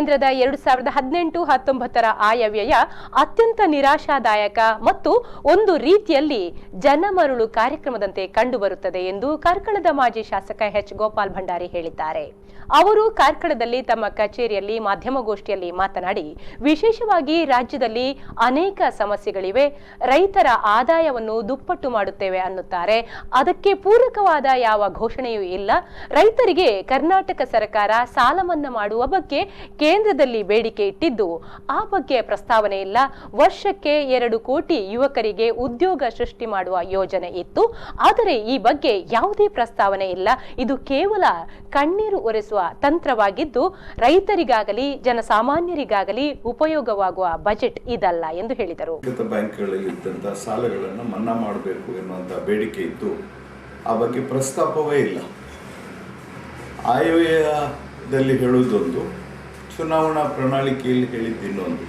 ಕೇಂದ್ರದ 2018-19 ಆಯವ್ಯಯ ಅತ್ಯಂತ ನಿರಾಶಾದಾಯಕ ಮತ್ತು ಒಂದು ರೀತಿಯಲ್ಲಿ ಜನಮರುಳು ಕಾರ್ಯಕ್ರಮದಂತೆ ಕಂಡುಬರುತ್ತದೆ ಎಂದು ಕಾರ್ಕಳದ ಮಾಜಿ ಶಾಸಕ ಎಚ್ ಗೋಪಾಲ್ ಭಂಡಾರಿ ಹೇಳಿದ್ದಾರೆ. ಅವರು ಕಾರ್ಕಳದಲ್ಲಿ ತಮ್ಮ ಕಚೇರಿಯಲ್ಲಿ ಮಾಧ್ಯಮಗೋಷ್ಠಿಯಲ್ಲಿ ಮಾತನಾಡಿ, ವಿಶೇಷವಾಗಿ ರಾಜ್ಯದಲ್ಲಿ ಅನೇಕ ಸಮಸ್ಯೆಗಳಿವೆ, ರೈತರ ಆದಾಯವನ್ನು ದುಪ್ಪಟ್ಟು ಮಾಡುತ್ತೇವೆ ಅನ್ನುತ್ತಾರೆ. ಅದಕ್ಕೆ ಪೂರಕವಾದ ಯಾವ ಘೋಷಣೆಯೂ ಇಲ್ಲ. ರೈತರಿಗೆ ಕರ್ನಾಟಕ ಸರ್ಕಾರ ಸಾಲ ಮನ್ನಾ ಮಾಡುವ ಬಗ್ಗೆ ಕೇಂದ್ರದಲ್ಲಿ ಬೇಡಿಕೆ ಇಟ್ಟಿದ್ದು, ಆ ಬಗ್ಗೆ ಪ್ರಸ್ತಾವನೆ ಇಲ್ಲ. ವರ್ಷಕ್ಕೆ 2 ಕೋಟಿ ಯುವಕರಿಗೆ ಉದ್ಯೋಗ ಸೃಷ್ಟಿ ಮಾಡುವ ಯೋಜನೆ ಇತ್ತು, ಆದರೆ ಈ ಬಗ್ಗೆ ಯಾವುದೇ ಪ್ರಸ್ತಾವನೆ ಇಲ್ಲ. ಇದು ಕೇವಲ ಕಣ್ಣೀರು ಒರೆಸುವ ತಂತ್ರವಾಗಿದ್ದು, ರೈತರಿಗಾಗಲಿ ಜನಸಾಮಾನ್ಯರಿಗಾಗಲಿ ಉಪಯೋಗವಾಗುವ ಬಜೆಟ್ ಇದಲ್ಲ ಎಂದು ಹೇಳಿದರು. ಬ್ಯಾಂಕ್ಗಳಲ್ಲಿ ಇದ್ದಂತಹ ಸಾಲಗಳನ್ನು ಮನ್ನಾ ಮಾಡಬೇಕು ಎನ್ನುವಂತಹ ಬೇಡಿಕೆ ಇತ್ತು, ಆ ಬಗ್ಗೆ ಪ್ರಸ್ತಾಪವೇ ಇಲ್ಲ. ಆಯವ್ಯಯದಲ್ಲಿ ಹೇಳುವುದೊಂದು, ಚುನಾವಣಾ ಪ್ರಣಾಳಿಕೆಯಲ್ಲಿ ಹೇಳಿದ್ದು ಇನ್ನೊಂದು.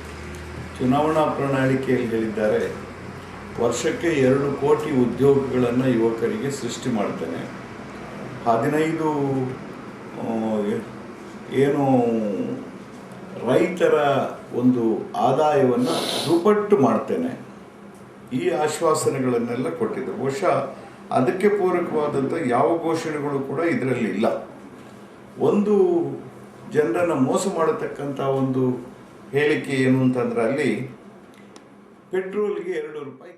ಚುನಾವಣಾ ಪ್ರಣಾಳಿಕೆಯಲ್ಲಿ ಹೇಳಿದ್ದಾರೆ, ವರ್ಷಕ್ಕೆ 2 ಕೋಟಿ ಉದ್ಯೋಗಗಳನ್ನು ಯುವಕರಿಗೆ ಸೃಷ್ಟಿ ಮಾಡ್ತೇನೆ, 15 ಏನು ರೈತರ ಒಂದು ಆದಾಯವನ್ನು ದುಪ್ಪಟ್ಟು ಮಾಡ್ತೇನೆ, ಈ ಆಶ್ವಾಸನೆಗಳನ್ನೆಲ್ಲ ಕೊಟ್ಟಿದ್ದರು. ಬಹುಶಃ ಅದಕ್ಕೆ ಪೂರಕವಾದಂಥ ಯಾವ ಘೋಷಣೆಗಳು ಕೂಡ ಇದರಲ್ಲಿ ಇಲ್ಲ. ಒಂದು ಜನರನ್ನು ಮೋಸ ಮಾಡತಕ್ಕಂಥ ಒಂದು ಹೇಳಿಕೆ ಏನು ಅಂತಂದ್ರೆ, ಅಲ್ಲಿ ಪೆಟ್ರೋಲ್ಗೆ 2 ರೂಪಾಯಿ